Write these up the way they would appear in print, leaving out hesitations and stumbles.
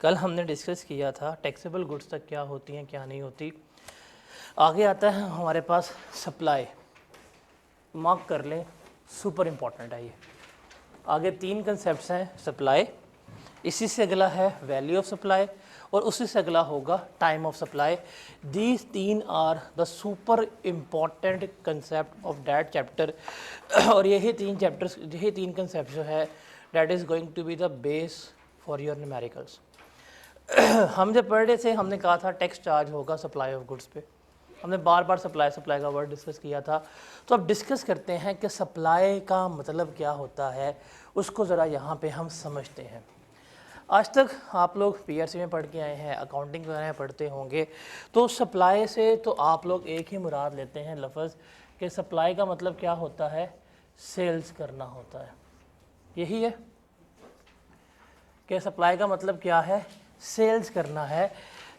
कल हमने डिस्कस किया था टैक्सेबल गुड्स तक क्या होती हैं क्या नहीं होती। आगे आता है हमारे पास सप्लाई। मार्क कर लें, सुपर इम्पॉर्टेंट है ये। आगे तीन कंसेप्ट्स हैं सप्लाई, इसी से अगला है वैल्यू ऑफ सप्लाई और उसी से अगला होगा टाइम ऑफ सप्लाई। दीज तीन are the super important concept of that chapter. और यही तीन कंसेप्ट जो है that is going to be the base for your numericals. हम जब पढ़ रहे थे हमने कहा था टैक्स चार्ज होगा सप्लाई ऑफ गुड्स पे। हमने बार बार सप्लाई का वर्ड डिस्कस किया था। तो अब डिस्कस करते हैं कि सप्लाई का मतलब क्या होता है, उसको ज़रा यहाँ पे हम समझते हैं। आज तक आप लोग पीआरसी में पढ़ के आए हैं, अकाउंटिंग वगैरह पढ़ते होंगे, तो सप्लाई से तो आप लोग एक ही मुराद लेते हैं लफ्ज़ कि सप्लाई का मतलब क्या होता है, सेल्स करना होता है। यही है कि सप्लाई का मतलब क्या है, सेल्स करना है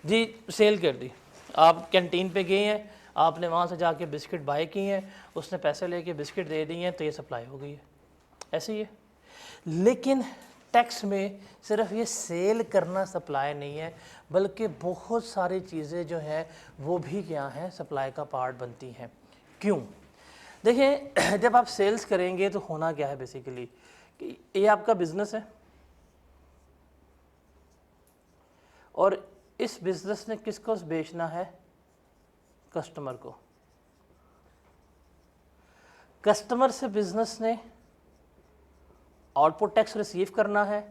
जी। सेल कर दी, आप कैंटीन पे गए हैं, आपने वहाँ से जाके बिस्किट बाय किए हैं, उसने पैसे लेके बिस्किट दे दिए हैं, तो ये सप्लाई हो गई है। ऐसे ही है। लेकिन टैक्स में सिर्फ ये सेल करना सप्लाई नहीं है, बल्कि बहुत सारी चीज़ें जो हैं वो भी क्या हैं, सप्लाई का पार्ट बनती हैं। क्यों? देखिए, जब आप सेल्स करेंगे तो होना क्या है बेसिकली कि ये आपका बिजनेस है और इस बिजनेस ने किसको बेचना है, कस्टमर को। कस्टमर से बिजनेस ने आउटपुट टैक्स रिसीव करना है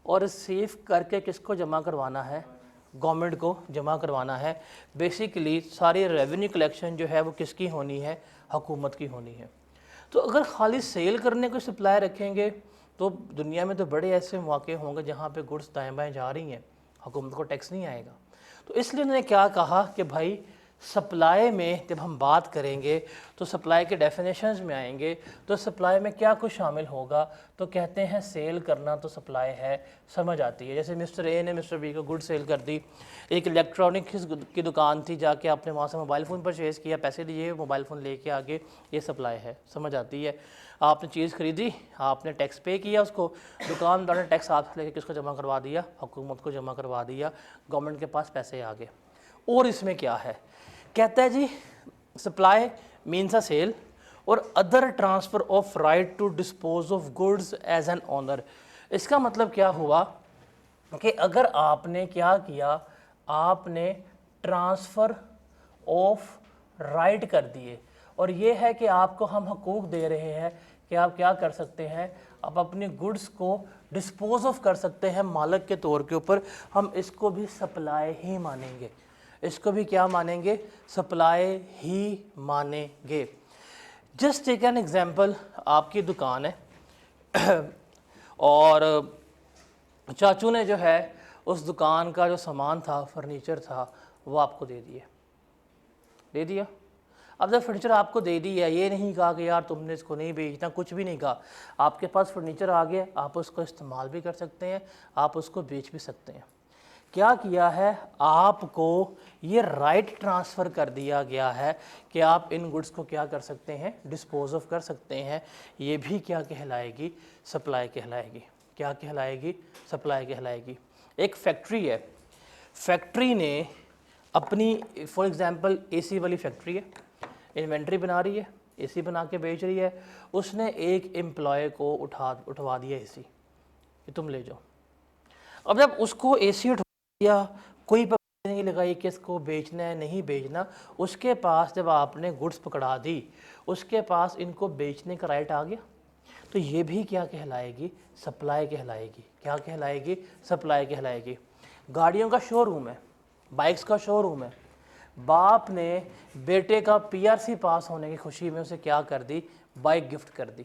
और रिसीव करके किसको जमा करवाना है, गवर्नमेंट को जमा करवाना है। बेसिकली सारी रेवेन्यू कलेक्शन जो है वो किसकी होनी है, हुकूमत की होनी है। तो अगर खाली सेल करने को सप्लाई रखेंगे तो दुनिया में तो बड़े ऐसे मौके होंगे जहाँ पे गुड्स दाएं बाएं जा रही हैं, हुकूमत को टैक्स नहीं आएगा। तो इसलिए उन्होंने क्या कहा कि भाई सप्लाई में जब हम बात करेंगे तो सप्लाई के डेफिनेशंस में आएंगे, तो सप्लाई में क्या कुछ शामिल होगा, तो कहते हैं सेल करना तो सप्लाई है, समझ आती है। जैसे मिस्टर ए ने मिस्टर बी को गुड सेल कर दी, एक इलेक्ट्रॉनिक की दुकान थी, जाके आपने वहाँ से मोबाइल फ़ोन परचेज़ किया, पैसे दिए, मोबाइल फ़ोन लेके आगे, ये सप्लाई है, समझ आती है। आपने चीज़ खरीदी, आपने टैक्स पे किया, उसको दुकानदार ने टैक्स आपसे लेके किसको जमा करवा दिया, हुकूमत को जमा करवा दिया, गवर्नमेंट के पास पैसे आ गए। और इसमें क्या है, कहता है जी सप्लाई मीन्स अ सेल और other transfer of right to dispose of goods as an owner. इसका मतलब क्या हुआ कि अगर आपने क्या किया, आपने ट्रांसफ़र ऑफ राइट कर दिए, और ये है कि आपको हम हकूक़ दे रहे हैं कि आप क्या कर सकते हैं, आप अपनी गुड्स को डिस्पोज ऑफ कर सकते हैं मालिक के तौर के ऊपर। हम इसको भी सप्लाई ही मानेंगे, इसको भी क्या मानेंगे, सप्लाई ही मानेंगे। जस्ट टेक एन एग्जांपल, आपकी दुकान है और चाचू ने जो है उस दुकान का जो सामान था, फर्नीचर था, वो आपको दे दिया। अब जब फर्नीचर आपको दे दिया, ये नहीं कहा कि यार तुमने इसको नहीं बेचना, कुछ भी नहीं कहा। आपके पास फर्नीचर आ गया, आप उसको इस्तेमाल भी कर सकते हैं, आप उसको बेच भी सकते हैं। क्या किया है, आपको ये राइट ट्रांसफ़र कर दिया गया है कि आप इन गुड्स को क्या कर सकते हैं, डिस्पोज ऑफ कर सकते हैं। ये भी क्या कहलाएगी, सप्लाई कहलाएगी। क्या कहलाएगी, सप्लाई कहलाएगी। एक फैक्ट्री है, फैक्ट्री ने अपनी, फॉर एग्जांपल एसी वाली फैक्ट्री है, इन्वेंट्री बना रही है, एसी बना के बेच रही है, उसने एक एम्प्लॉय को उठवा दिया एसी कि तुम ले जाओ। अब जब उसको एसी उठवा दिया, कोई पाबंदी नहीं लगाई कि इसको बेचना है नहीं बेचना, उसके पास जब आपने गुड्स पकड़ा दी, उसके पास इनको बेचने का राइट आ गया। तो ये भी क्या कहलाएगी, सप्लाई कहलाएगी। क्या कहलाएगी, सप्लाई कहलाएगी। गाड़ियों का शोरूम है, बाइक्स का शोरूम है, बाप ने बेटे का पीआरसी पास होने की खुशी में उसे क्या कर दी, बाइक गिफ्ट कर दी।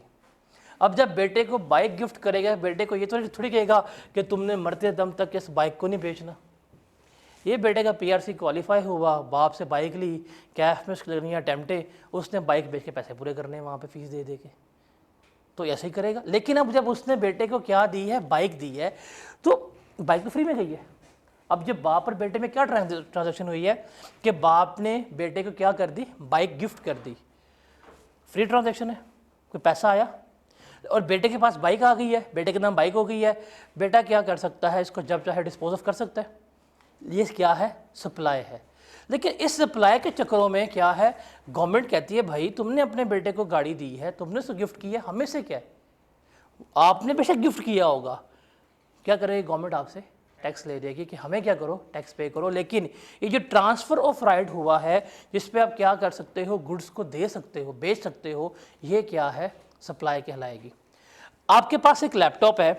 अब जब बेटे को बाइक गिफ्ट करेगा, बेटे को ये तो थोड़ी कहेगा कि तुमने मरते दम तक इस बाइक को नहीं बेचना। ये बेटे का पीआरसी क्वालिफाई हुआ, बाप से बाइक ली, कैश में उसकी लगनी अटेम्प्टे, उसने बाइक बेच के पैसे पूरे करने वहाँ पे फीस दे के, तो ऐसे ही करेगा। लेकिन अब जब उसने बेटे को क्या दी है, बाइक दी है, तो बाइक तो फ्री में गई है। अब जब बाप और बेटे में क्या ट्रांजैक्शन हुई है कि बाप ने बेटे को क्या कर दी, बाइक गिफ्ट कर दी, फ्री ट्रांजैक्शन है, कोई पैसा आया। और बेटे के पास बाइक आ गई है, बेटे के नाम बाइक हो गई है, बेटा क्या कर सकता है, इसको जब चाहे डिस्पोज ऑफ कर सकता है। ये क्या है, सप्लाई है। लेकिन इस सप्लाई के चक्करों में क्या है, गवर्नमेंट कहती है भाई तुमने अपने बेटे को गाड़ी दी है, तुमने उसको गिफ्ट किया, हमें से क्या है, आपने बेशक गिफ्ट किया होगा, क्या करेगी गवर्नमेंट आपसे, टैक्स ले देगी कि हमें क्या करो, टैक्स पे करो। लेकिन ये जो ट्रांसफ़र ऑफ राइट हुआ है, जिस पे आप क्या कर सकते हो, गुड्स को दे सकते हो, बेच सकते हो, ये क्या है, सप्लाई कहलाएगी। आपके पास एक लैपटॉप है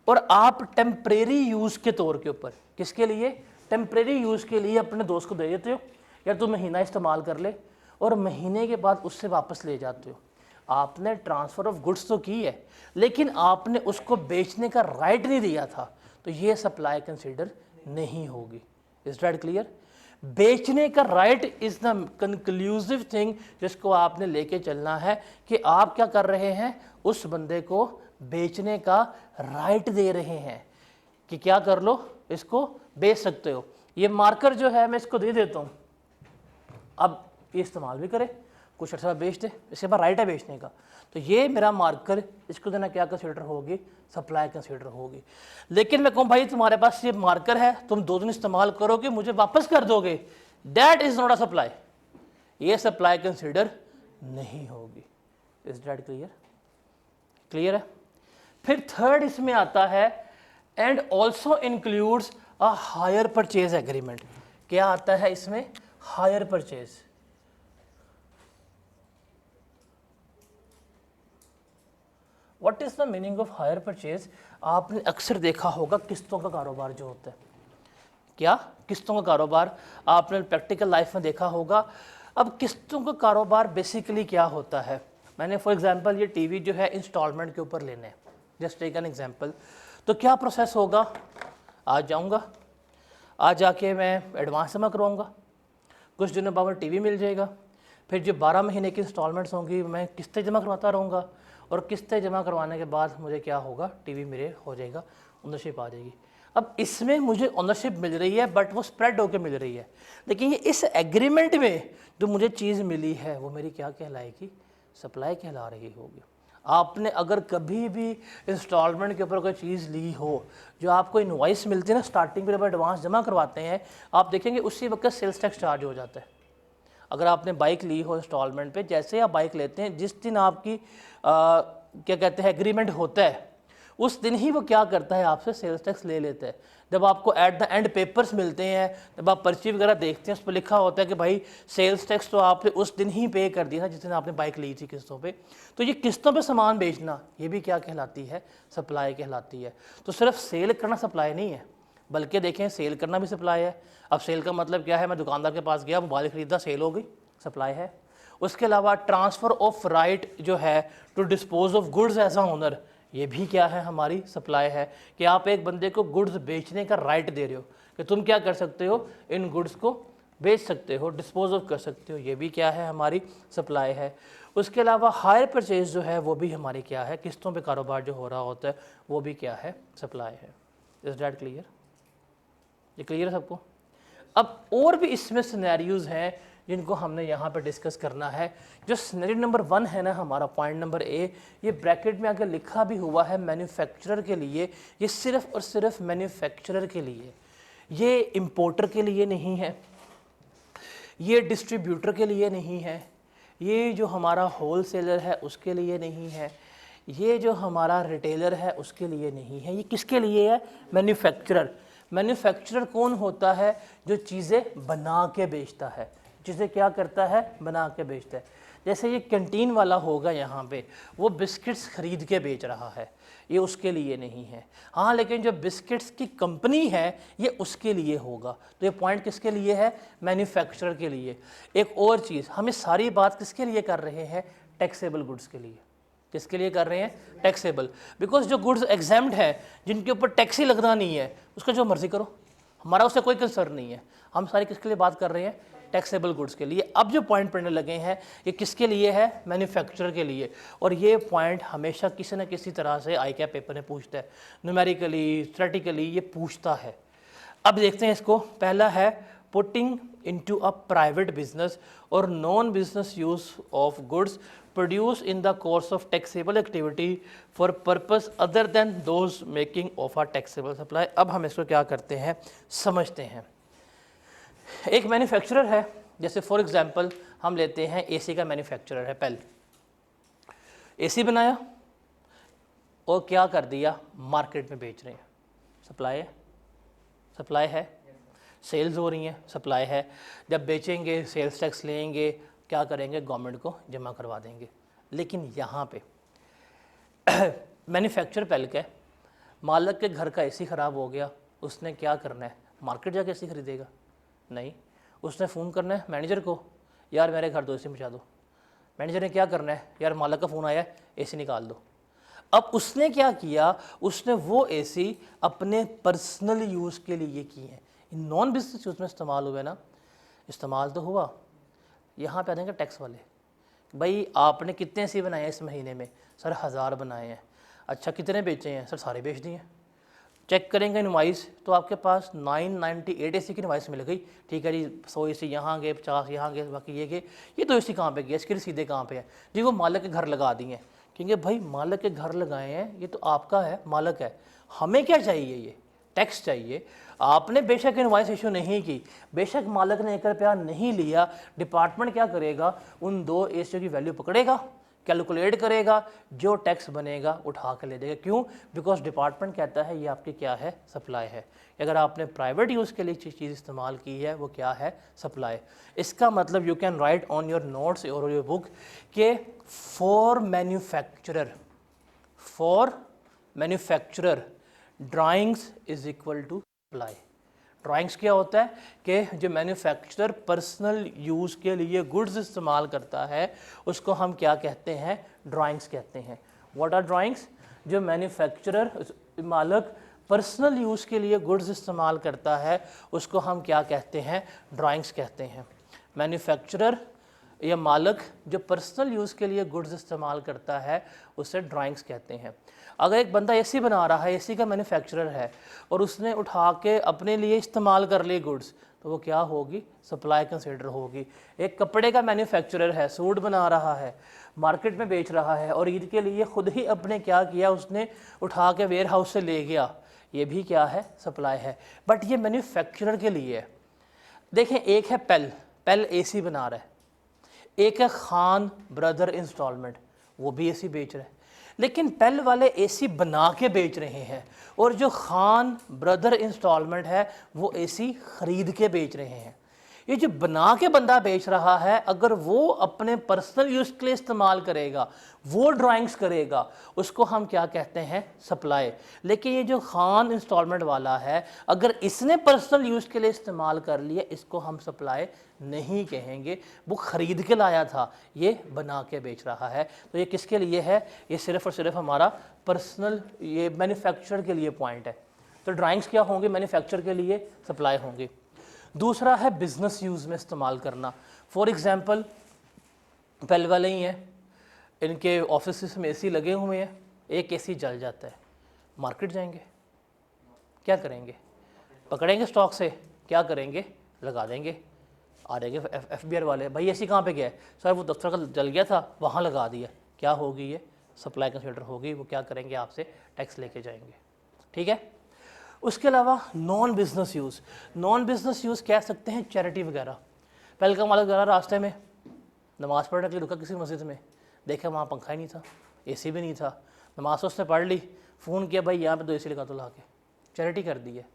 और आप टेम्परेरी यूज़ के तौर के ऊपर, किसके लिए, टेम्परेरी यूज़ के लिए अपने दोस्त को दे देते हो, या तू महीना इस्तेमाल कर ले, और महीने के बाद उससे वापस ले जाते हो। आपने ट्रांसफ़र ऑफ गुड्स तो की है, लेकिन आपने उसको बेचने का राइट नहीं दिया था, तो ये सप्लाई कंसीडर नहीं होगी। Is that clear. बेचने का right is the conclusive thing जिसको आपने लेके चलना है कि आप क्या कर रहे हैं, उस बंदे को बेचने का राइट दे रहे हैं कि क्या कर लो, इसको बेच सकते हो। ये मार्कर जो है मैं इसको दे देता हूँ, अब ये इस्तेमाल भी करे, कुछ अर्सा बेच दे, इसके बाद राइट है बेचने का, तो ये मेरा मार्कर, इसको देना क्या कंसीडर होगी, सप्लाई कंसीडर होगी। लेकिन मैं कहूँ भाई तुम्हारे पास ये मार्कर है, तुम 2 दिन इस्तेमाल करोगे, मुझे वापस कर दोगे, that is not a supply, ये सप्लाई कंसीडर नहीं होगी। इज दैट क्लियर, क्लियर है। फिर थर्ड इसमें आता है and also includes a hire purchase agreement. क्या आता है इसमें, hire purchase. What is the meaning of hire purchase. आपने अक्सर देखा होगा किस्तों का कारोबार जो होता है, क्या किस्तों का कारोबार आपने प्रैक्टिकल लाइफ में देखा होगा। अब किस्तों का कारोबार बेसिकली क्या होता है, मैंने फॉर एग्जांपल ये टीवी जो है इंस्टॉलमेंट के ऊपर लेने, जस्ट टेक एन एग्जांपल, तो क्या प्रोसेस होगा, आज जाऊंगा, आज जाके मैं एडवांस जमा करवाऊंगा, कुछ दिनों बाद टीवी मिल जाएगा, फिर जो 12 महीने की इंस्टॉलमेंट्स होंगी मैं किस्तें जमा करवाता रहूँगा, और किस्तें जमा करवाने के बाद मुझे क्या होगा, टीवी मेरे हो जाएगा, ओनरशिप आ जाएगी। अब इसमें मुझे ओनरशिप मिल रही है बट वो स्प्रेड होकर मिल रही है, लेकिन ये इस एग्रीमेंट में जो मुझे चीज़ मिली है वो मेरी क्या कहलाएगी, सप्लाई कहला रही होगी। आपने अगर कभी भी इंस्टॉलमेंट के ऊपर कोई चीज़ ली हो, जो आपको इनवॉइस मिलती है ना, स्टार्टिंग में जब एडवांस जमा करवाते हैं, आप देखेंगे उसी वक्त सेल्स टैक्स चार्ज हो जाता है। अगर आपने बाइक ली हो इंस्टॉलमेंट पे, जैसे आप बाइक लेते हैं, जिस दिन आपकी क्या कहते हैं एग्रीमेंट होता है, उस दिन ही वो क्या करता है, आपसे सेल्स टैक्स ले लेता है। जब आपको एट द एंड पेपर्स मिलते हैं, जब आप पर्ची वगैरह देखते हैं, उस पर लिखा होता है कि भाई सेल्स टैक्स तो आपने उस दिन ही पे कर दिया था जिस दिन आपने बाइक ली थी किस्तों पे। तो ये किस्तों पे सामान बेचना, ये भी क्या कहलाती है, सप्लाई कहलाती है। तो सिर्फ सेल करना सप्लाई नहीं है, बल्कि देखें सेल करना भी सप्लाई है। अब सेल का मतलब क्या है, मैं दुकानदार के पास गया, मोबाइल खरीदा, सेल हो गई, सप्लाई है। उसके अलावा ट्रांसफ़र ऑफ राइट जो है to dispose of goods as a owner, ये भी क्या है, हमारी सप्लाई है, कि आप एक बंदे को गुड्स बेचने का राइट दे रहे हो कि तुम क्या कर सकते हो, इन गुड्स को बेच सकते हो, डिस्पोज ऑफ कर सकते हो, ये भी क्या है, हमारी सप्लाई है। उसके अलावा हायर परचेज जो है वो भी हमारी क्या है, किस्तों पे कारोबार जो हो रहा होता है वो भी क्या है, सप्लाई है। इज दैट क्लियर, ये क्लियर है सबको। अब और भी इसमें सिनेरियोज हैं जिनको हमने यहाँ पर डिस्कस करना है। जो सिनेरियो नंबर 1 है ना हमारा, पॉइंट नंबर ए, ये ब्रैकेट में अगर लिखा भी हुआ है मैन्युफैक्चरर के लिए, ये सिर्फ और सिर्फ मैन्युफैक्चरर के लिए, ये इंपोर्टर के लिए नहीं है, ये डिस्ट्रीब्यूटर के लिए नहीं है, ये जो हमारा होलसेलर है उसके लिए नहीं है, ये जो हमारा रिटेलर है उसके लिए नहीं है, ये किसके लिए है, मैन्युफैक्चरर। मैन्युफैक्चरर कौन होता है, जो चीज़ें बना के बेचता है, चीज़ें क्या करता है, बना के बेचता है। जैसे ये कैंटीन वाला होगा यहाँ पे, वो बिस्किट्स खरीद के बेच रहा है, ये उसके लिए नहीं है। हाँ, लेकिन जो बिस्किट्स की कंपनी है ये उसके लिए होगा। तो ये पॉइंट किसके लिए है, मैन्युफैक्चरर के लिए। एक और चीज़, हम ये सारी बात किसके लिए कर रहे हैं, टैक्सेबल गुड्स के लिए। किसके लिए कर रहे हैं, टैक्सेबल। बिकॉज जो गुड्स एग्जाम्ड है, जिनके ऊपर टैक्स ही लगना नहीं है, उसका जो मर्जी करो, हमारा उससे कोई कंसर्न नहीं है। हम सारी किसके लिए बात कर रहे हैं, टैक्सेबल गुड्स के लिए। अब जो पॉइंट पढ़ने लगे हैं ये किसके लिए है, मैन्युफैक्चरर के लिए। और ये पॉइंट हमेशा किसी न किसी तरह से आई कैप पेपर में पूछता है, न्यूमेरिकली, स्ट्रेटिकली ये पूछता है। अब देखते हैं इसको। पहला है putting into a private business और non business use of goods produce in the course of taxable activity for purpose other than those making of a taxable supply. अब हम इसको क्या करते हैं, समझते हैं। एक मैन्युफैक्चरर है, जैसे फॉर एग्जांपल हम लेते हैं एसी का मैन्युफैक्चरर है, पेल एसी बनाया और क्या कर दिया, मार्केट में बेच रहे हैं, सप्लाई है, सप्लाई है, सेल्स हो रही हैं, सप्लाई है। जब बेचेंगे सेल्स टैक्स लेंगे, क्या करेंगे, गवर्नमेंट को जमा करवा देंगे। लेकिन यहाँ पे मैन्युफैक्चर पेल का, मालिक के घर का एसी ख़राब हो गया, उसने क्या करना है, मार्केट जाके एसी खरीदेगा? नहीं, उसने फ़ोन करना है मैनेजर को, यार मेरे घर 2 एसी पहुँचा दो। मैनेजर ने क्या करना है, यार मालिक का फ़ोन आया है, एसी निकाल दो। अब उसने क्या किया, उसने वो एसी अपने पर्सनल यूज़ के लिए किए हैं, नॉन बिजनेस यूज़ में इस्तेमाल हुए ना, इस्तेमाल तो हुआ। यहाँ पे आ जाएंगे टैक्स वाले, भाई आपने कितने एसी बनाए हैं इस महीने में? सर 1000 बनाए हैं। अच्छा कितने बेचे हैं? सर सारे बेच दिए। चेक करेंगे इनवाइस तो आपके पास 998 एसी की इनवाइस मिल गई। ठीक है जी, 100 एसी यहाँ गए, 50 यहाँ गए, बाकी ये गए, ये 2 एसी कहाँ पे गए, इसके सीधे कहाँ पे है जी, वो मालिक के घर लगा दिए। क्योंकि भाई मालिक के घर लगाए हैं, ये तो आपका है, मालिक है, हमें क्या चाहिए, ये टैक्स चाहिए। आपने बेशक इनवाइस इशू नहीं की, बेशक मालिक ने 1 रुपया नहीं लिया, डिपार्टमेंट क्या करेगा, उन 2 एसी की वैल्यू पकड़ेगा, कैलकुलेट करेगा, जो टैक्स बनेगा उठा के ले देगा। क्यों? बिकॉज डिपार्टमेंट कहता है ये आपकी क्या है, सप्लाई है। अगर आपने प्राइवेट यूज़ के लिए चीज़ इस्तेमाल की है, वो क्या है, सप्लाई। इसका मतलब you can write on your notes और योर बुक के for manufacturer drawings is equal to supply. Drawings क्या होता है कि जो मैन्युफैक्चरर पर्सनल यूज़ के लिए गुड्स इस्तेमाल करता है, उसको हम क्या कहते हैं, ड्राइंग्स कहते हैं। What are drawings? जो मैन्युफैक्चरर मालिक पर्सनल यूज़ के लिए गुड्स इस्तेमाल करता है, उसको हम क्या कहते हैं, ड्राइंग्स कहते हैं। मैन्युफैक्चरर या मालिक जो पर्सनल यूज़ के लिए गुड्स इस्तेमाल करता है, उसे ड्राइंग्स कहते हैं। अगर एक बंदा एसी बना रहा है, एसी का मैन्युफैक्चरर है, और उसने उठा के अपने लिए इस्तेमाल कर ली गुड्स, तो वो क्या होगी, सप्लाई कंसिडर होगी। एक कपड़े का मैन्युफैक्चरर है, सूट बना रहा है, मार्केट में बेच रहा है, और ईद के लिए खुद ही अपने क्या किया, उसने उठा के वेयर हाउस से ले गया, ये भी क्या है, सप्लाई है। बट ये मैन्युफैक्चरर के लिए है। देखें, एक है पेल एसी बना रहा है, एक है खान ब्रदर इंस्टॉलमेंट, वो भी एसी बेच रहा है। लेकिन पेल वाले एसी बना के बेच रहे हैं, और जो खान ब्रदर इंस्टॉलमेंट है वो एसी खरीद के बेच रहे हैं। ये जो बना के बंदा बेच रहा है, अगर वो अपने पर्सनल यूज़ के लिए इस्तेमाल करेगा, वो ड्राइंग्स करेगा, उसको हम क्या कहते हैं, सप्लाई। लेकिन ये जो खान इंस्टॉलमेंट वाला है, अगर इसने पर्सनल यूज़ के लिए इस्तेमाल कर लिया, इसको हम सप्लाई नहीं कहेंगे। वो ख़रीद के लाया था, ये बना के बेच रहा है। तो ये किसके लिए है, ये सिर्फ़ और सिर्फ हमारा पर्सनल, ये मैन्युफैक्चरर के लिए पॉइंट है। तो ड्राइंग्स क्या होंगे, मैन्युफैक्चर के लिए सप्लाई होंगी। दूसरा है बिज़नेस यूज़ में इस्तेमाल करना। फॉर एग्ज़ाम्पल पेल वाले ही हैं, इनके ऑफिस में एसी लगे हुए हैं, एक एसी जल जाता है, मार्केट जाएंगे, क्या करेंगे, पकड़ेंगे स्टॉक से, क्या करेंगे, लगा देंगे। आ जाएंगे FBR वाले, भाई एसी कहाँ पे गया है? सर वो दफ्तर का जल गया था, वहाँ लगा दिया। क्या होगी ये, सप्लाई कंसिडर होगी। वो क्या करेंगे, आपसे टैक्स लेके जाएंगे। ठीक है। उसके अलावा नॉन बिज़नेस यूज़ कह सकते हैं चैरिटी वगैरह। पेल का मालिक वगैरह रास्ते में नमाज़ पढ़ने के लिए रुका किसी मस्जिद में, देखा वहाँ पंखा ही नहीं था, एसी भी नहीं था, नमाज उसने पढ़ ली, फ़ोन किया, भाई यहाँ पे 2 एसी लगा दो ला के, चैरिटी कर दी है।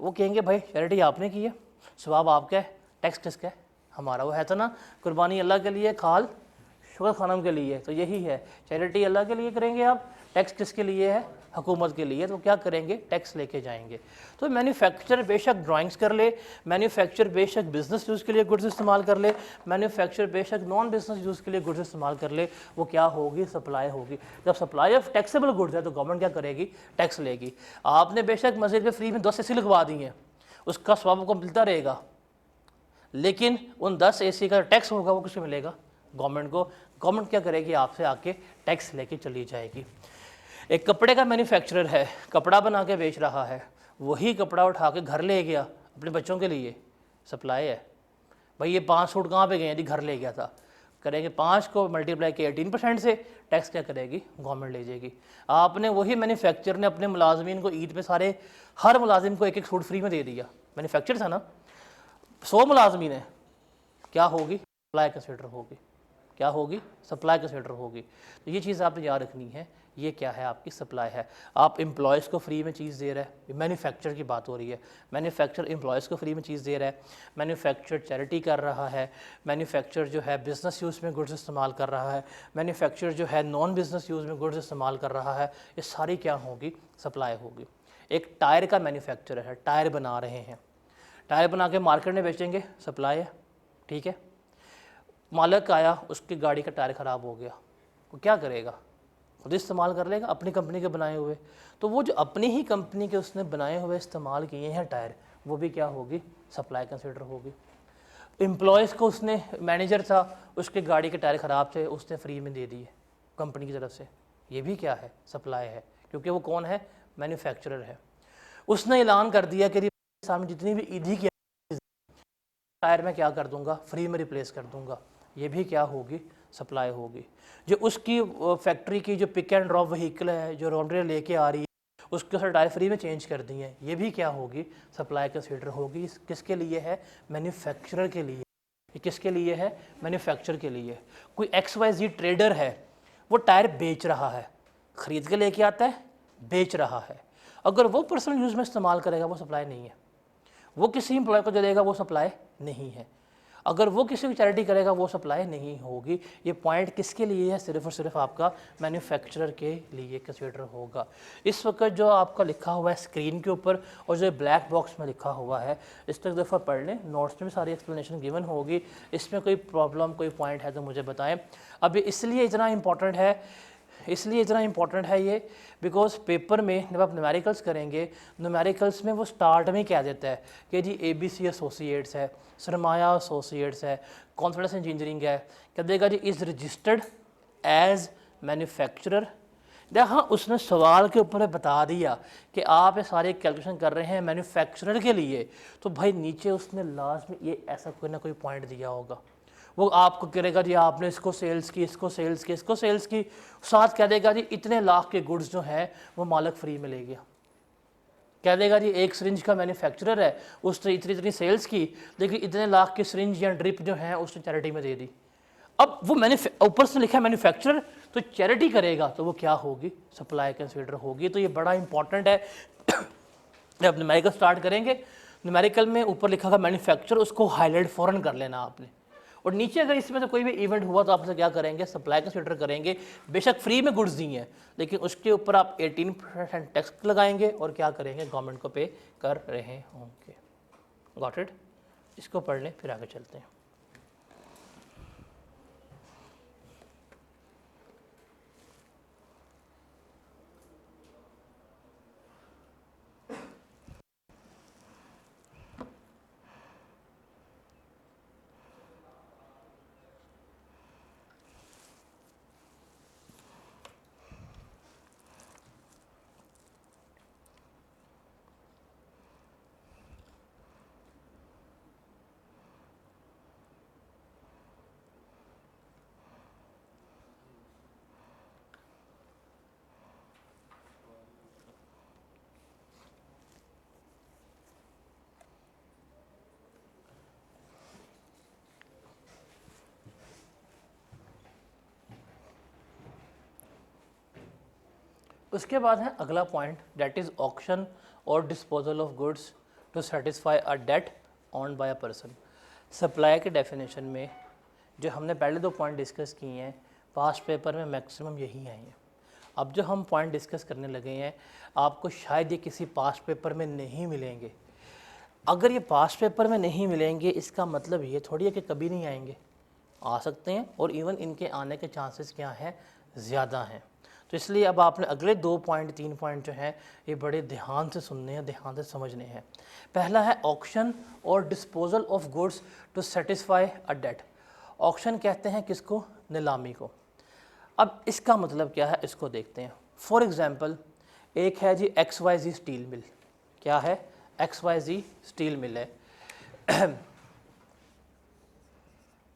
वो कहेंगे भाई चैरिटी आपने की है, सवाब आपका है, टैक्स किसका है, हमारा। वो है तो ना, कुर्बानी अल्लाह के लिए, खाल शुक्र खानम के लिए, तो यही है चैरिटी अल्लाह के लिए करेंगे आप, टैक्स किसके लिए है, हुकूमत के लिए। तो क्या करेंगे, टैक्स लेके जाएंगे। तो मैन्युफैक्चर बेशक ड्राइंग्स कर ले, मैन्युफैक्चर बेशक बिज़नेस यूज़ के लिए गुड्स इस्तेमाल कर ले, मैन्युफैक्चर बेशक नॉन बिज़नेस यूज़ के लिए गुड्स इस्तेमाल कर ले, वो क्या होगी, सप्लाई होगी। जब सप्लाई ऑफ टैक्सेबल गुड्स है तो गवर्नमेंट क्या करेगी, टैक्स लेगी। आपने बेशक मस्जिद में फ्री में 10 एसी लगवा दी हैं, उसका स्वाब को मिलता रहेगा, लेकिन उन 10 एसी का टैक्स होगा वो किसको मिलेगा, गवर्नमेंट को। गवर्नमेंट क्या करेगी, आपसे आके टैक्स लेके चली जाएगी। एक कपड़े का मैन्युफैक्चरर है, कपड़ा बना के बेच रहा है, वही कपड़ा उठा के घर ले गया अपने बच्चों के लिए, सप्लाई है। भाई ये 5 सूट कहाँ पे गए हैं जी, घर ले गया था। करेंगे 5 को मल्टीप्लाई किया 18% से, टैक्स क्या करेगी, गवर्नमेंट ले जाएगी। आपने वही मैन्युफैक्चर ने अपने मुलाजमीन को ईद पे सारे हर मुलाजिम को एक सूट फ्री में दे दिया, मैन्युफैक्चर था ना, 100 मुलाजमीन है, क्या होगी, सप्लाई कंसिडर होगी, क्या होगी, सप्लाई कंसिडर होगी। तो ये चीज़ आपने याद रखनी है, ये क्या है, आपकी सप्लाई है। आप एम्प्लॉयज़ को फ्री में चीज़ दे रहा है, मैन्युफैक्चर की बात हो रही है, मैन्युफैक्चर एम्प्लॉयज़ को फ्री में चीज़ दे रहा है, मैन्युफैक्चर चैरिटी कर रहा है, मैन्युफैक्चर जो है बिज़नेस यूज़ में गुड्स इस्तेमाल कर रहा है, मैन्युफैक्चर जो है नॉन बिज़नेस यूज़ में गुड्स इस्तेमाल कर रहा है, ये सारी क्या होगी, सप्लाई होगी। एक टायर का मैन्युफैक्चर है, टायर बना रहे हैं, टायर बना के मार्केट में बेचेंगे, सप्लाई है, ठीक है। मालिक आया, उसकी गाड़ी का टायर ख़राब हो गया, वो क्या करेगा, खुद इस्तेमाल कर लेगा अपनी कंपनी के बनाए हुए। तो वो जो अपनी ही कंपनी के उसने बनाए हुए इस्तेमाल किए हैं टायर, वो भी क्या होगी, सप्लाई कंसिडर होगी। एम्प्लॉयज़ को उसने, मैनेजर था, उसके गाड़ी के टायर ख़राब थे, उसने फ्री में दे दिए कंपनी की तरफ से, ये भी क्या है, सप्लाई है, क्योंकि वो कौन है, मैन्युफैक्चरर है। उसने ऐलान कर दिया कि सामने जितनी भी ईदी की टायर मैं क्या कर दूंगा, फ्री में रिप्लेस कर दूंगा, ये भी क्या होगी, सप्लाई होगी। जो उसकी फैक्ट्री की जो पिक एंड ड्रॉप व्हीकल है, जो रॉ मटेरियल लेके आ रही है, उसके साथ टायर फ्री में चेंज कर दिए हैं, ये भी क्या होगी, सप्लाई कंसिडर होगी। किसके लिए है, मैन्युफैक्चरर के लिए। ये किसके लिए है, मैन्युफैक्चर के लिए। कोई XYZ ट्रेडर है, वो टायर बेच रहा है, ख़रीद के लेके आता है, बेच रहा है, अगर वो पर्सनल यूज़ में इस्तेमाल करेगा वो सप्लाई नहीं है। वो किसी एम्प्लॉय को जो देगा वो सप्लाई नहीं है। अगर वो किसी की चैरिटी करेगा वो सप्लाई नहीं होगी। ये पॉइंट किसके लिए है, सिर्फ और सिर्फ आपका मैन्युफैक्चरर के लिए कंसीडर होगा। इस वक्त जो आपका लिखा हुआ है स्क्रीन के ऊपर और जो ब्लैक बॉक्स में लिखा हुआ है, इसको एक दफ़ा पढ़ लें, नोट्स में भी सारी एक्सप्लेनेशन गिवन होगी। इसमें कोई प्रॉब्लम, कोई पॉइंट है तो मुझे बताएं। अब इसलिए इतना इंपॉर्टेंट है ये, बिकॉज पेपर में जब आप न्यूमेरिकल्स करेंगे, न्यूमेरिकल्स में वो स्टार्ट में क्या देता है कि जी ABC एसोसिएट्स है, सरमाया एसोसिएट्स है, कॉन्फिडेंस इंजीनियरिंग है, कह देगा जी इज़ रजिस्टर्ड एज मैन्युफैक्चरर। हाँ, उसने सवाल के ऊपर बता दिया कि आप ये सारे कैलकुलेशन कर रहे हैं मैन्युफैक्चरर के लिए, तो भाई नीचे उसने लास्ट में ये ऐसा कोई ना कोई पॉइंट दिया होगा। वो आपको करेगा जी आपने इसको सेल्स की, इसको सेल्स की, इसको सेल्स की, साथ कह देगा जी इतने लाख के गुड्स जो हैं वो मालिक फ्री में ले गया। कह देगा जी एक सिरिंज का मैन्युफैक्चरर है, उसने इतनी इतनी सेल्स की, लेकिन इतने लाख की सिरिंज या ड्रिप जो हैं उसने चैरिटी में दे दी। अब वो ऊपर से लिखा है मैन्युफैक्चरर, तो चैरिटी करेगा तो वो क्या होगी, सप्लाई कंसिडर होगी। तो ये बड़ा इंपॉर्टेंट है। जब न्यूमेरिकल स्टार्ट करेंगे, न्यूमेरिकल में ऊपर लिखा था मैन्युफैक्चर, उसको हाईलाइट फ़ौरन कर लेना आपने। और नीचे अगर इसमें से कोई भी इवेंट हुआ तो आपसे क्या करेंगे, सप्लाई कंसिडर करेंगे। बेशक फ्री में गुड्स दी हैं, लेकिन उसके ऊपर आप 18% टैक्स लगाएंगे और क्या करेंगे, गवर्नमेंट को पे कर रहे होंगे। Got it. इसको पढ़ लें, फिर आगे चलते हैं। उसके बाद है अगला पॉइंट, दैट इज़ ऑक्शन और disposal of goods to satisfy a debt on by a person. Supply के डेफिनेशन में जो हमने पहले 2 पॉइंट डिस्कस किए हैं, पास्ट पेपर में मैक्सिमम यही आए हैं। अब जो हम पॉइंट डिस्कस करने लगे हैं, आपको शायद ये किसी पास्ट पेपर में नहीं मिलेंगे। अगर ये पास्ट पेपर में नहीं मिलेंगे, इसका मतलब ये थोड़ी है कि कभी नहीं आएंगे, आ सकते हैं, और इवन इनके आने के चांसेस क्या हैं, ज़्यादा हैं। तो इसलिए अब आपने अगले 2 पॉइंट 3 पॉइंट जो हैं ये बड़े ध्यान से सुनने हैं, ध्यान से समझने हैं। पहला है ऑक्शन और disposal of goods to satisfy a debt. Auction कहते हैं किसको, नीलामी को। अब इसका मतलब क्या है, इसको देखते हैं। फॉर एग्जांपल, एक है जी XYZ स्टील मिल। क्या है, XYZ स्टील मिल है।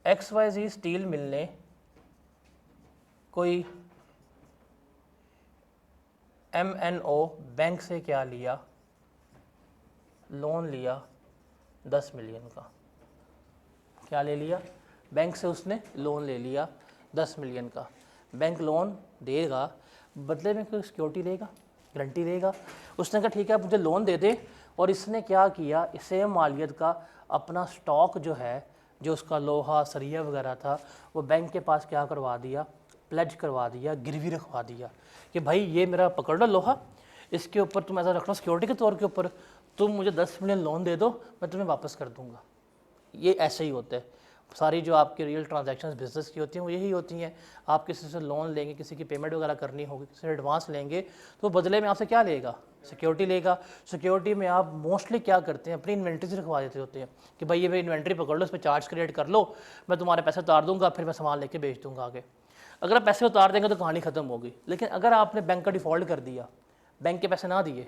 XYZ स्टील मिल ने कोई MNO बैंक से क्या लिया, लोन लिया 10 मिलियन का। क्या ले लिया? बैंक से उसने लोन ले लिया 10 मिलियन का। बैंक लोन देगा, बदले में कोई सिक्योरिटी देगा, गारंटी देगा। उसने कहा ठीक है मुझे लोन दे दे, और इसने क्या किया, सेम मालियत का अपना स्टॉक जो है, जो उसका लोहा सरिया वगैरह था, वो बैंक के पास क्या करवा दिया, प्लेज करवा दिया, गिरवी रखवा दिया कि भाई ये मेरा पकड़ लो लोहा, इसके ऊपर तुम ऐसा रखना सिक्योरिटी के तौर के ऊपर, तुम मुझे 10 मिलियन लोन दे दो, मैं तुम्हें वापस कर दूंगा। ये ऐसे ही होता है, सारी जो आपकी रियल ट्रांजैक्शंस बिजनेस की होती हैं वो यही होती हैं। आप किसी से लोन लेंगे, किसी की पेमेंट वगैरह करनी होगी, किसी से एडवांस लेंगे, तो बदले में आपसे क्या लेगा, सिक्योरिटी लेगा। सिक्योरिटी में आप मोस्टली क्या करते हैं, अपनी इन्वेंट्री से रखवा देते होते हैं कि भाई ये मेरी इन्वेंट्री पकड़ लो, इस पर चार्ज क्रिएट कर लो, मैं तुम्हारे पैसे उतार दूंगा, फिर मैं सामान लेके बेच दूंगा आगे। अगर आप पैसे उतार देंगे तो कहानी खत्म होगी। लेकिन अगर आपने बैंक का डिफ़ॉल्ट कर दिया, बैंक के पैसे ना दिए,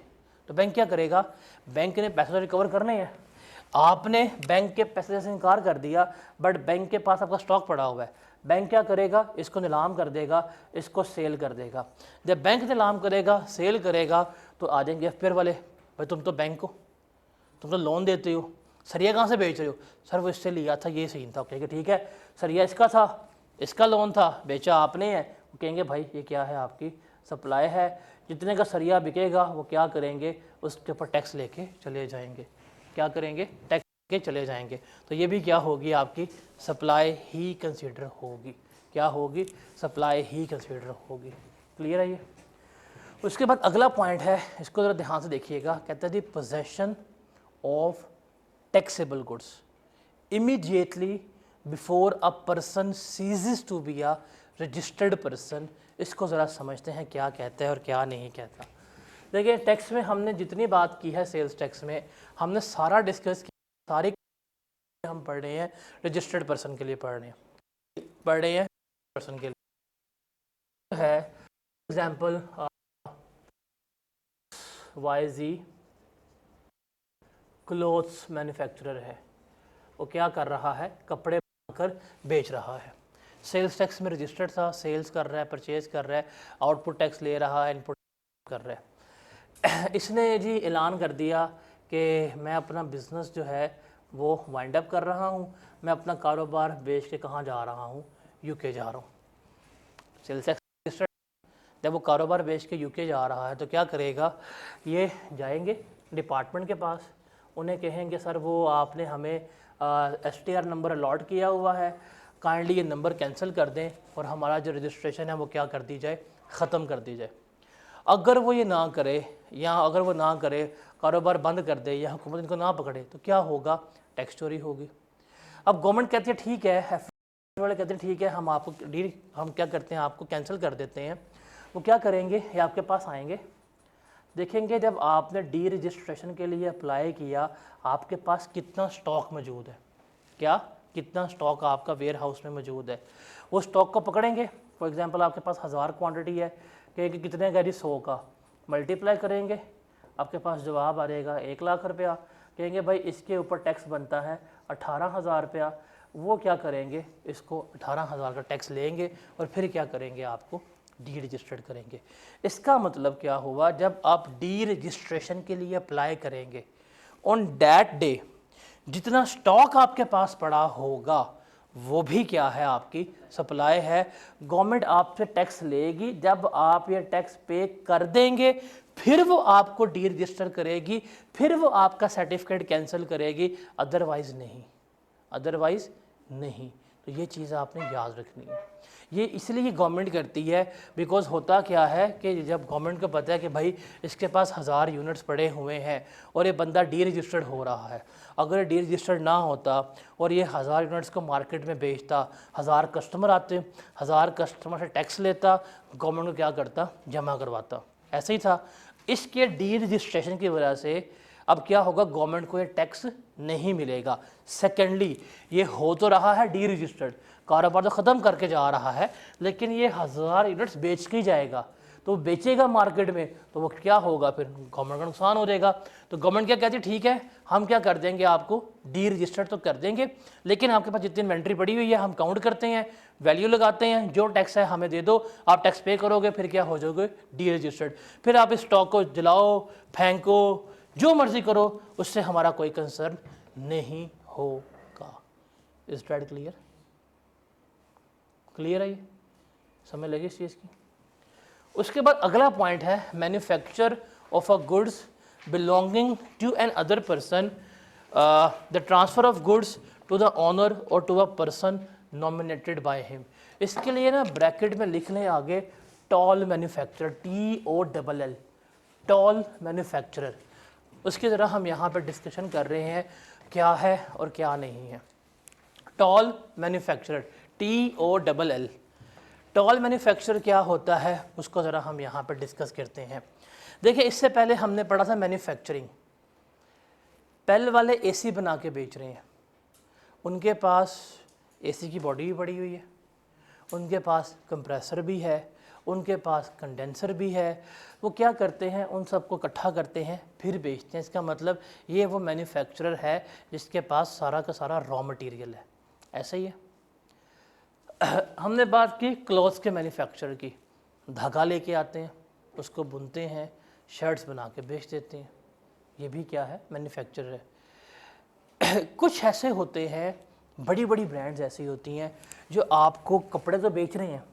तो बैंक क्या करेगा, बैंक ने पैसे तो रिकवर करने हैं, आपने बैंक के पैसे से इनकार कर दिया, बट बैंक के पास आपका स्टॉक पड़ा हुआ है, बैंक क्या करेगा, इसको नीलाम कर देगा, इसको सेल कर देगा। जब बैंक नीलाम करेगा, सेल करेगा, तो आ जाएंगे एफपीआर वाले, भाई तुम तो बैंक हो, तुम तो लोन देते हो, सरिया कहाँ से बेच रहे हो, सर वो इससे लिया था, ये सीन था। कहेंगे ठीक है, सरिया इसका था, इसका लोन था, बेचा आपने है। वो कहेंगे भाई ये क्या है, आपकी सप्लाई है, जितने का सरिया बिकेगा वो क्या करेंगे, उसके ऊपर टैक्स लेके चले जाएंगे। क्या करेंगे, टैक्स के चले जाएंगे। तो ये भी क्या होगी, आपकी सप्लाई ही कंसीडर होगी। क्या होगी, सप्लाई ही कंसीडर होगी। क्लियर है ये। उसके बाद अगला पॉइंट है, इसको ज़रा ध्यान से देखिएगा, कहता है the possession of taxable goods immediately before a person ceases to be a registered person. इसको ज़रा समझते हैं क्या कहता है और क्या नहीं कहता। देखिए टैक्स में हमने जितनी बात की है, सेल्स टैक्स में हमने सारा डिस्कस किया, सारे हम पढ़ रहे हैं रजिस्टर्ड पर्सन के लिए, पढ़ रहे हैं पर्सन के लिए है। एग्जाम्पल YZ क्लोथ्स मैन्युफैक्चरर है, वो क्या कर रहा है, कपड़े बनाकर बेच रहा है, सेल्स टैक्स में रजिस्टर्ड था, सेल्स कर रहा है, परचेज कर रहा है, आउटपुट टैक्स ले रहा है, इनपुट कर रहा है। इसने जी ऐलान कर दिया कि मैं अपना बिज़नेस जो है वो वाइंड अप कर रहा हूँ, मैं अपना कारोबार बेच के कहाँ जा रहा हूँ, यूके जा रहा हूँ। सेल्स टैक्स रजिस्टर्ड, जब वो कारोबार बेच के यूके जा रहा है तो क्या करेगा, ये जाएंगे डिपार्टमेंट के पास, उन्हें कहेंगे सर वो आपने हमें STR नंबर अलॉट किया हुआ है, काइंडली ये नंबर कैंसिल कर दें और हमारा जो रजिस्ट्रेशन है वो क्या कर दी जाए, ख़त्म कर दी जाए। अगर वो ये ना करे, या अगर वो ना करे, कारोबार बंद कर दे या हुकूमत इनको ना पकड़े, तो क्या होगा, टैक्स चोरी होगी। अब गवर्नमेंट कहती है ठीक है, एफ वाले कहते हैं ठीक है, हम आपको डील, हम क्या करते हैं, आपको कैंसिल कर देते हैं। वो क्या करेंगे, ये आपके पास आएंगे, देखेंगे जब आपने डी रजिस्ट्रेशन के लिए अप्लाई किया, आपके पास कितना स्टॉक मौजूद है, क्या कितना स्टॉक आपका वेयर हाउस में मौजूद है। वो स्टॉक को पकड़ेंगे, फॉर एग्जांपल आपके पास 1000 क्वांटिटी है, कहेंगे कितने का जी, 100 का, मल्टीप्लाई करेंगे, आपके पास जवाब आ जाएगा 1 लाख रुपया। कहेंगे भाई इसके ऊपर टैक्स बनता है 18,000 रुपया। वो क्या करेंगे, इसको 18,000 का टैक्स लेंगे और फिर क्या करेंगे, आपको डी रजिस्टर्ड करेंगे। इसका मतलब क्या हुआ, जब आप डी रजिस्ट्रेशन के लिए अप्लाई करेंगे, ऑन दैट डे जितना स्टॉक आपके पास पड़ा होगा वो भी क्या है, आपकी सप्लाई है। गवर्नमेंट आपसे टैक्स लेगी, जब आप ये टैक्स पे कर देंगे फिर वो आपको डी रजिस्टर करेगी, फिर वो आपका सर्टिफिकेट कैंसिल करेगी, अदरवाइज नहीं, अदरवाइज नहीं। तो ये चीज़ आपने याद रखनी है। ये इसलिए गवर्नमेंट करती है, बिकॉज होता क्या है कि जब गवर्नमेंट को पता है कि भाई इसके पास 1000 यूनिट्स पड़े हुए हैं और ये बंदा डी रजिस्टर्ड हो रहा है, अगर डी रजिस्टर्ड ना होता और ये 1000 यूनिट्स को मार्केट में बेचता, 1000 कस्टमर आते, 1000 कस्टमर से टैक्स लेता, गवर्नमेंट को क्या करता, जमा करवाता। ऐसे ही था। इसके डी रजिस्ट्रेशन की वजह से अब क्या होगा, गवर्नमेंट को ये टैक्स नहीं मिलेगा। सेकेंडली, ये हो तो रहा है डी रजिस्टर्ड, कारोबार तो ख़त्म करके जा रहा है, लेकिन ये 1000 यूनिट्स बेच के ही जाएगा, तो वो बेचेगा मार्केट में, तो वो क्या होगा, फिर गवर्नमेंट का नुकसान हो जाएगा। तो गवर्नमेंट क्या कहती है, ठीक है हम क्या कर देंगे, आपको डी रजिस्टर्ड तो कर देंगे, लेकिन आपके पास जितनी इन्वेंट्री पड़ी हुई है हम काउंट करते हैं, वैल्यू लगाते हैं, जो टैक्स है हमें दे दो, आप टैक्स पे करोगे, फिर क्या हो जाओगे, डी रजिस्टर्ड। फिर आप इस स्टॉक को जलाओ, फेंको, जो मर्जी करो, उससे हमारा कोई कंसर्न नहीं होगा। Is that clear? क्लियर है, ये समझ लगी इस चीज़ की। उसके बाद अगला पॉइंट है manufacture of a goods belonging to another person, the transfer of goods to the owner और to a person nominated by him. इसके लिए ना ब्रैकेट में लिख लें आगे toll manufacturer, TOLL, toll manufacturer. उसकी ज़रा हम यहाँ पर डिस्कशन कर रहे हैं क्या है और क्या नहीं है। Toll manufacturer, TOLL, toll manufacturer क्या होता है उसको ज़रा हम यहाँ पर डिस्कस करते हैं। देखिए इससे पहले हमने पढ़ा था मैन्युफैक्चरिंग, पहले वाले AC बना के बेच रहे हैं, उनके पास AC की बॉडी भी पड़ी हुई है, उनके पास कंप्रेसर भी है, उनके पास कंडेंसर भी है। वो क्या करते हैं, उन सबको इकट्ठा करते हैं फिर बेचते हैं। इसका मतलब ये वो मैन्युफैक्चरर है जिसके पास सारा का सारा रॉ मटेरियल है। ऐसा ही है। हमने बात की क्लॉथ्स के मैन्युफैक्चरर की, धागा लेके आते हैं, उसको बुनते हैं, शर्ट्स बना के बेच देते हैं, ये भी क्या है, मैन्युफैक्चरर है। कुछ ऐसे होते हैं, बड़ी बड़ी ब्रांड्स ऐसी होती हैं जो आपको कपड़े तो बेच रहे हैं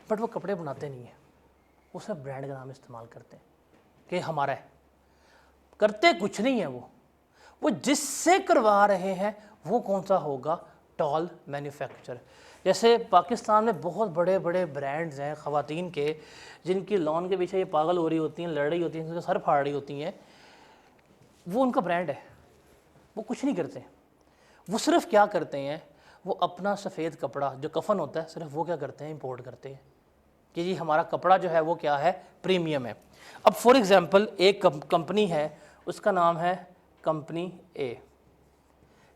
बट वो कपड़े बनाते नहीं हैं, वो सब ब्रांड का नाम इस्तेमाल करते हैं कि हमारा है, करते कुछ नहीं है। वो जिससे करवा रहे हैं वो कौन सा होगा, टॉल मैन्युफैक्चर। जैसे पाकिस्तान में बहुत बड़े बड़े ब्रांड्स हैं ख़वातीन के, जिनकी लॉन के पीछे ये पागल हो रही होती हैं, लड़ रही होती हैं, सर फाड़ रही होती हैं, वो उनका ब्रांड है, वो कुछ नहीं करते। वो सिर्फ क्या करते हैं, वो अपना सफ़ेद कपड़ा जो कफन होता है सिर्फ वो क्या करते हैं, इंपोर्ट करते हैं कि जी हमारा कपड़ा जो है वो क्या है, प्रीमियम है। अब फॉर एग्ज़ाम्पल एक कंपनी है, उसका नाम है कंपनी ए।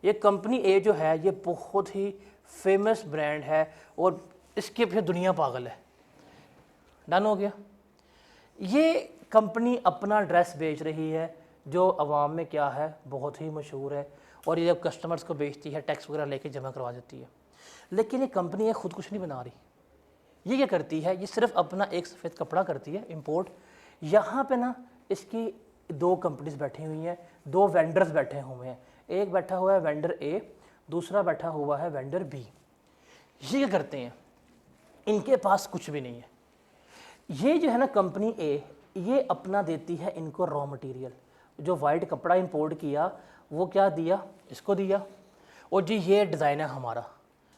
ये कंपनी ए जो है ये बहुत ही फेमस ब्रांड है और इसके पीछे दुनिया पागल है। डन हो गया। ये कंपनी अपना ड्रेस बेच रही है जो अवाम में क्या है, बहुत ही मशहूर है, और ये जब कस्टमर्स को बेचती है टैक्स वगैरह लेके जमा करवा देती है। लेकिन ये कंपनी है खुद कुछ नहीं बना रही। ये क्या करती है, ये सिर्फ अपना एक सफ़ेद कपड़ा करती है इंपोर्ट। यहाँ पे ना इसकी दो कंपनीज बैठी हुई हैं, दो वेंडर्स बैठे हुए हैं, एक बैठा हुआ है वेंडर ए, दूसरा बैठा हुआ है वेंडर बी। ये क्या करते हैं, इनके पास कुछ भी नहीं है। ये जो है ना कंपनी ए, ये अपना देती है इनको रॉ मटेरियल, जो वाइट कपड़ा इंपोर्ट किया वो क्या दिया, इसको दिया, और जी ये डिज़ाइन है हमारा,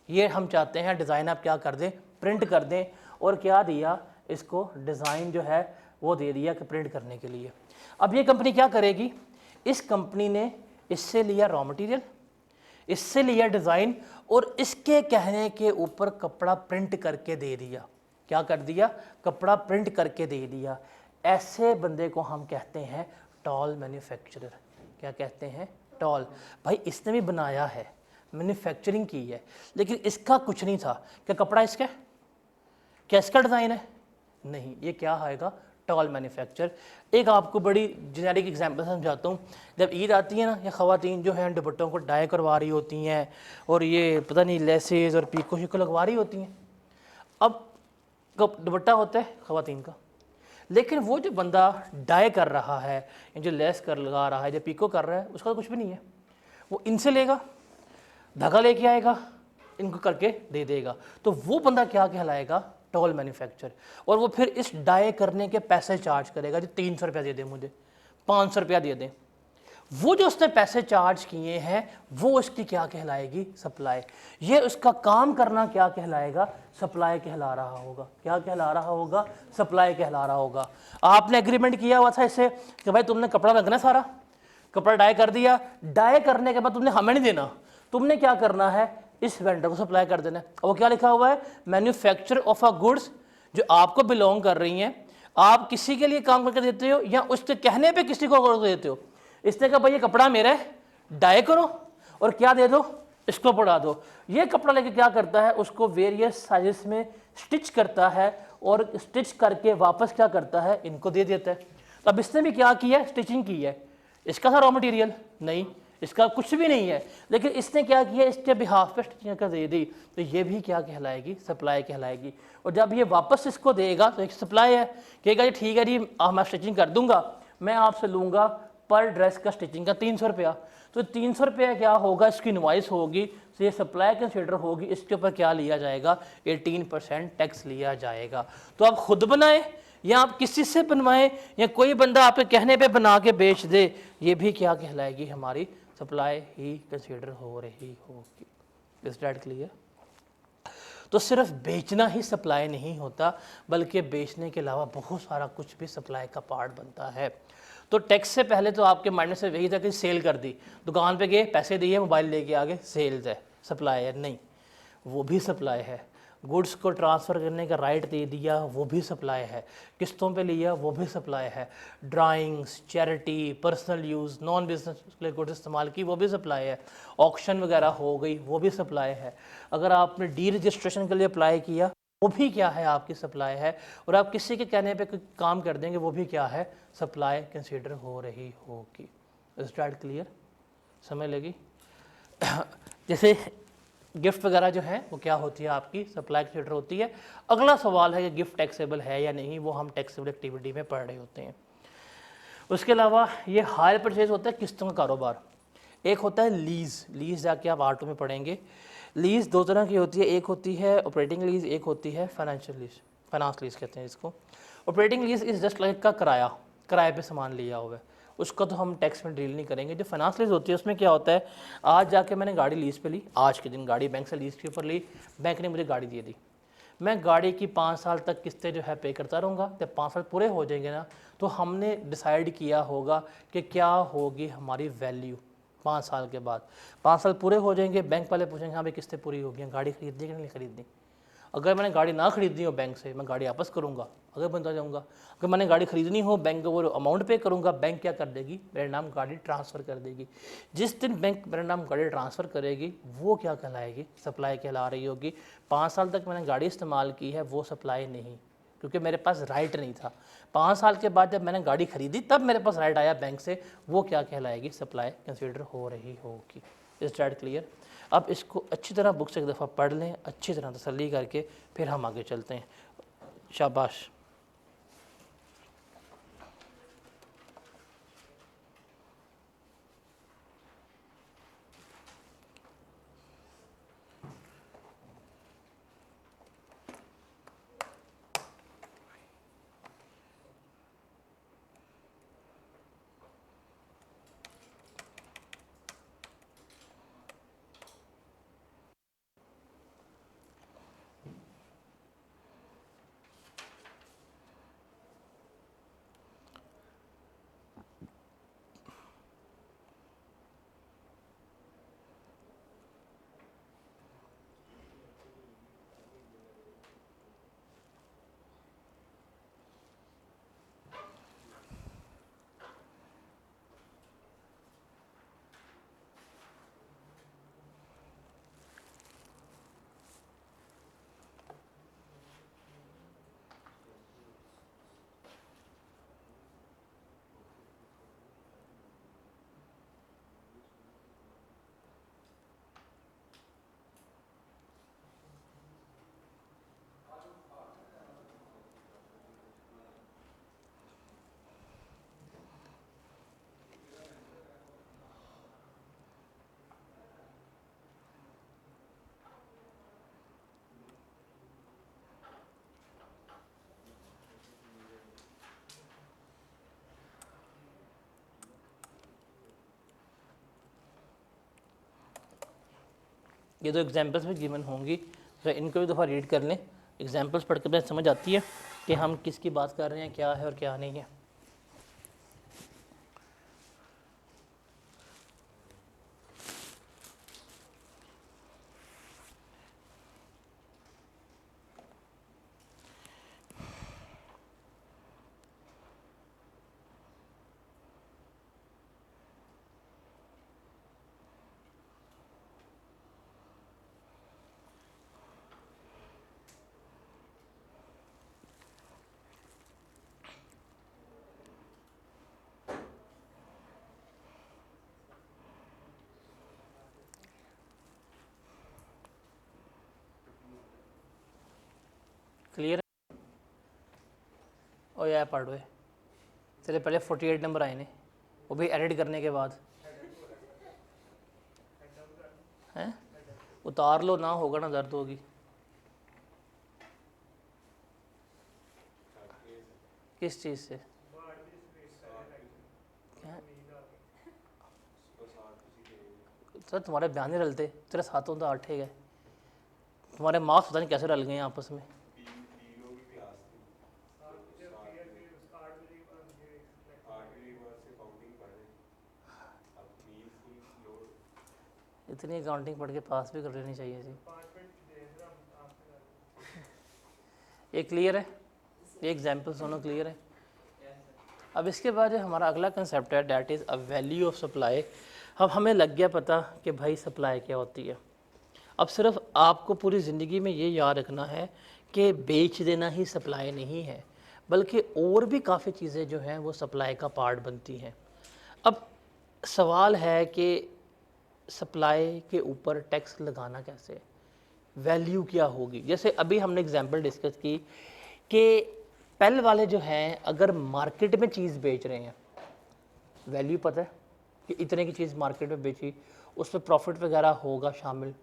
ये हम चाहते हैं डिज़ाइन आप क्या कर दें, प्रिंट कर दें, और क्या दिया इसको, डिज़ाइन जो है वो दे दिया कि प्रिंट करने के लिए। अब ये कंपनी क्या करेगी, इस कंपनी ने इससे लिया रॉ मटेरियल, इससे लिया डिज़ाइन, और इसके कहने के ऊपर कपड़ा प्रिंट करके दे दिया। क्या कर दिया, कपड़ा प्रिंट करके दे दिया। ऐसे बंदे को हम कहते हैं टॉल मैन्युफैक्चरर। क्या कहते हैं, टॉल। भाई इसने भी बनाया है, मैन्युफैक्चरिंग की है, लेकिन इसका कुछ नहीं था। क्या कपड़ा इसका, क्या इसका डिज़ाइन है, नहीं। ये क्या आएगा, टॉल मैन्युफैक्चर। एक आपको बड़ी जेनेरिक एग्जांपल समझाता हूँ। जब ईद आती है ना, ये ख़वातीन जो हैं दुपट्टों को डाई करवा रही होती हैं, और ये पता नहीं लेसेस और पीको शिको लगवा रही होती हैं। अब दुपट्टा होता है ख़वातीन का, लेकिन वो जो बंदा डाई कर रहा है, जो लेस कर लगा रहा है, जो पीको कर रहा है, उसका तो कुछ भी नहीं है। वो इनसे लेगा, धागा लेके आएगा, इनको करके दे देगा। तो वो बंदा क्या कहलाएगा, टॉल मैन्युफैक्चर। और वो फिर इस डाई करने के पैसे चार्ज करेगा, जो 300 रुपया दे दें मुझे, 500 रुपया दे दें। वो जो उसने पैसे चार्ज किए हैं वो उसकी क्या कहलाएगी, सप्लाई। ये उसका काम करना क्या कहलाएगा, सप्लाई कहला रहा होगा। क्या कहला रहा होगा, सप्लाई कहला रहा होगा। आपने एग्रीमेंट किया हुआ था इससे कि भाई तुमने कपड़ा रखना, सारा कपड़ा डाई कर दिया, डाई करने के बाद तुमने हमें नहीं देना, तुमने क्या करना है, इस वेंडर को सप्लाई कर देना है। वो क्या लिखा हुआ है, मैन्युफैक्चर ऑफ अ गुड्स, जो आपको बिलोंग कर रही हैं, आप किसी के लिए काम करके देते हो या उसके कहने पे किसी को देते हो। इसने कहा भाई ये कपड़ा मेरा है, डाई करो और क्या दे दो, इसको पड़ा दो। ये कपड़ा लेके क्या करता है, उसको वेरियस साइजेस में स्टिच करता है और स्टिच करके वापस क्या करता है, इनको दे देता है। तो अब इसने भी क्या किया है, स्टिचिंग की है। इसका था रॉ मटेरियल नहीं, इसका कुछ भी नहीं है, लेकिन इसने क्या किया, इसके बिहाफ पे स्टिचिंग कर दे दी, तो ये भी क्या कहलाएगी, सप्लाई कहलाएगी। और जब ये वापस इसको देगा तो एक सप्लाई है, कहेगा जी ठीक है जी मैं स्टिचिंग कर दूंगा, मैं आपसे लूँगा पर ड्रेस का स्टिचिंग का 300 रुपया। तो 300 रुपया क्या होगा, इसकी इनवॉइस होगी, तो ये सप्लाई कंसिडर होगी, इसके ऊपर क्या लिया जाएगा, 18% टैक्स लिया जाएगा। तो आप खुद बनाएं या आप किसी से बनवाएं या कोई बंदा आपके कहने पे बना के बेच दे, ये भी क्या कहलाएगी, हमारी सप्लाई ही कंसीडर हो रही होगी। Is that clear? तो सिर्फ बेचना ही सप्लाई नहीं होता, बल्कि बेचने के अलावा बहुत सारा कुछ भी सप्लाई का पार्ट बनता है। तो टैक्स से पहले तो आपके माइंड से यही था कि सेल कर दी, दुकान पे गए, पैसे दिए, मोबाइल लेके आगे, सेल्स है, सप्लाई है नहीं, वो भी सप्लाई है। गुड्स को ट्रांसफ़र करने का राइट दे दिया, वो भी सप्लाई है। किस्तों पे लिया, वो भी सप्लाई है। Drawings, charity, personal use, non business के लिए गुड्स इस्तेमाल की, वो भी सप्लाई है। ऑक्शन वगैरह हो गई, वो भी सप्लाई है। अगर आपने डी रजिस्ट्रेशन के लिए अप्लाई किया, वो भी क्या है, आपकी सप्लाई है। और आप किसी के कहने पे कोई काम कर देंगे, वो भी क्या है, सप्लाई कंसीडर हो रही होगी। Is that clear? समझ लगी? जैसे गिफ्ट वगैरह जो है वो क्या होती है, आपकी सप्लाई कंसीडर होती है। अगला सवाल है कि गिफ्ट टैक्सेबल है या नहीं, वो हम टैक्सेबल एक्टिविटी में पढ़ रहे होते हैं। उसके अलावा ये हायर परचेज होता है किस्तों का कारोबार। एक होता है लीज़, लीज़ जाके आप आर्टो में पढ़ेंगे। लीज़ दो तरह की होती है, एक होती है ऑपरेटिंग लीज़, एक होती है फाइनेंशियल लीज़, फाइनेंस लीज़ कहते हैं इसको। Operating lease is just like का किराया, किराए पे सामान लिया हुआ है, उसका तो हम टैक्स में डील नहीं करेंगे। जो फाइनेंस लीज़ होती है उसमें क्या होता है, आज जाके मैंने गाड़ी लीज़ पे ली, आज के दिन गाड़ी बैंक से लीज़ के ऊपर ली, बैंक ने मुझे गाड़ी दे दी, मैं गाड़ी की 5 साल तक किस्तें जो है पे करता रहूँगा। जब 5 साल पूरे हो जाएंगे ना, तो हमने डिसाइड किया होगा कि क्या होगी हमारी वैल्यू 5 साल के बाद। 5 साल पूरे हो जाएंगे, बैंक वाले पूछेंगे हाँ भाई किस्तें पूरी हो गई, गाड़ी खरीदनी कि नहीं खरीदनी। अगर मैंने गाड़ी ना खरीदनी हो बैंक से, मैं गाड़ी वापस करूँगा, अगर बनता जाऊँगा। अगर मैंने गाड़ी खरीदनी हो, बैंक को वो अमाउंट पे करूँगा, बैंक क्या कर देगी, मेरे नाम गाड़ी ट्रांसफ़र कर देगी। जिस दिन बैंक मेरे नाम गाड़ी ट्रांसफ़र करेगी, वो क्या कहलाएगी, सप्लाई कहला रही होगी। 5 साल तक मैंने गाड़ी इस्तेमाल की है, वो सप्लाई नहीं, क्योंकि मेरे पास राइट नहीं था। 5 साल के बाद जब मैंने गाड़ी खरीदी, तब मेरे पास राइट आया बैंक से, वो क्या कहलाएगी, सप्लाई कंसिडर हो रही होगी। Is that clear? अब इसको अच्छी तरह बुक से एक दफ़ा पढ़ लें, अच्छी तरह तसल्ली करके, फिर हम आगे चलते हैं। शाबाश। ये दो एग्जांपल्स भी गिवन होंगी, तो इनको भी दफ़ा रीड कर लें। एग्जांपल्स पढ़ कर समझ आती है कि हम किसकी बात कर रहे हैं, क्या है और क्या नहीं है। क्लियर है? ओ यार पढ़ वे तेरे पहले 48 नंबर आए ने, वो भी एडिट करने के बाद हैं, उतार लो ना, होगा ना दर्द होगी। किस चीज़ से? क्या सर तुम्हारे बयान नहीं रलते, तेरे साथों तो आठ है, तुम्हारे मार्क्स पता नहीं कैसे रल गए हैं आपस में। इतनी अकाउंटिंग पढ़ के पास भी कर लेनी चाहिए जी। ये क्लियर है, ये एग्जाम्पल दोनों क्लियर है। अब इसके बाद जो हमारा अगला कंसेप्ट है that is a value of supply. अब हमें लग गया पता कि भाई सप्लाई क्या होती है। अब सिर्फ आपको पूरी ज़िंदगी में ये याद रखना है कि बेच देना ही सप्लाई नहीं है, बल्कि और भी काफ़ी चीज़ें जो हैं वो सप्लाई का पार्ट बनती हैं। अब सवाल है कि सप्लाई के ऊपर टैक्स लगाना कैसे, वैल्यू क्या होगी। जैसे अभी हमने एग्जांपल डिस्कस की कि पहले वाले जो हैं अगर मार्केट में चीज़ बेच रहे हैं, वैल्यू पता है कि इतने की चीज़ मार्केट में बेची, उस पर प्रॉफिट वगैरह होगा शामिल।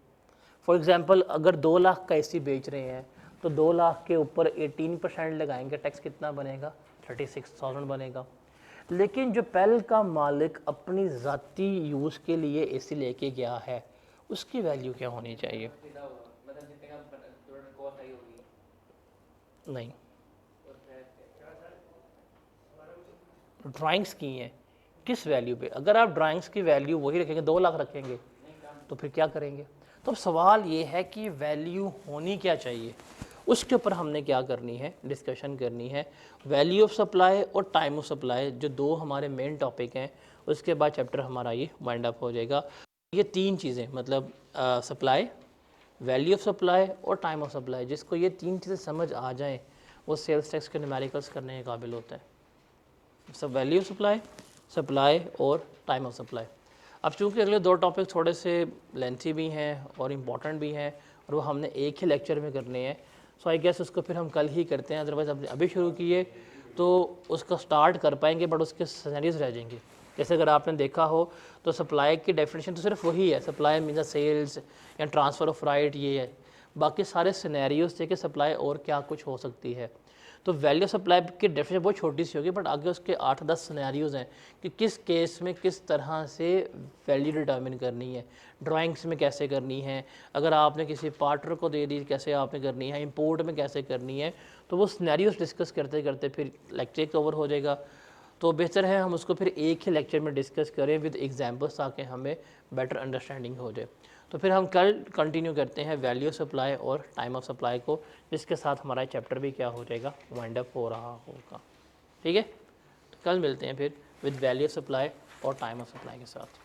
फॉर एग्जांपल अगर 2 लाख का एसी बेच रहे हैं तो 2 लाख के ऊपर 18% लगाएंगे, टैक्स कितना बनेगा? 36,000 बनेगा। लेकिन जो पहल का मालिक अपनी ज़ाती यूज़ के लिए एसी लेके गया है, उसकी वैल्यू क्या होनी चाहिए? नहीं, ड्राइंग्स की हैं किस वैल्यू पे? अगर आप ड्राइंग्स की वैल्यू वही रखेंगे, 2 लाख रखेंगे, तो फिर क्या करेंगे? तो सवाल ये है कि वैल्यू होनी क्या चाहिए, उसके ऊपर हमने क्या करनी है, डिस्कशन करनी है। वैल्यू ऑफ सप्लाई और टाइम ऑफ सप्लाई जो दो हमारे मेन टॉपिक हैं, उसके बाद चैप्टर हमारा ये वाइंड अप हो जाएगा। ये तीन चीज़ें मतलब सप्लाई, वैल्यू ऑफ सप्लाई और टाइम ऑफ सप्लाई, जिसको ये तीन चीज़ें समझ आ जाएँ वो सेल्स टैक्स के न्यूमेरिकल्स करने के काबिल होता है। सब वैल्यू ऑफ सप्लाई, सप्लाई और टाइम ऑफ सप्लाई। अब चूँकि अगले दो टॉपिक थोड़े से लेंथी भी हैं और इम्पॉर्टेंट भी हैं और वो हमने एक ही लेक्चर में करने हैं, सो आई गेस उसको फिर हम कल ही करते हैं। अदरवाइज़ हमने अभी शुरू किए तो उसका स्टार्ट कर पाएंगे बट उसके सिनेरियोज रह जाएंगे। जैसे अगर आपने देखा हो तो सप्लाई की डेफिनेशन तो सिर्फ वही है, सप्लाई मीन्स सेल्स या ट्रांसफ़र ऑफ राइट, ये है। बाकी सारे सिनेरियोज थे कि सप्लाई और क्या कुछ हो सकती है। तो वैल्यू सप्लाई की डेफिनेशन बहुत छोटी सी होगी, बट आगे उसके 8-10 सिनेरियोज हैं कि किस केस में किस तरह से वैल्यू डिटर्मिन करनी है, ड्राइंग्स में कैसे करनी है, अगर आपने किसी पार्टनर को दे दी कैसे आपने करनी है, इंपोर्ट में कैसे करनी है। तो वो सिनेरियोज डिस्कस करते करते फिर लेक्चर कवर हो जाएगा। तो बेहतर है हम उसको फिर एक ही लेक्चर में डिस्कस करें विद एग्जाम्पल्स, ताकि हमें बेटर अंडरस्टैंडिंग हो जाए। तो फिर हम कल कंटिन्यू करते हैं वैल्यू सप्लाई और टाइम ऑफ सप्लाई को, जिसके साथ हमारा चैप्टर भी क्या हो जाएगा, वाइंड अप हो रहा होगा। ठीक है, तो कल मिलते हैं फिर विद वैल्यू सप्लाई और टाइम ऑफ सप्लाई के साथ।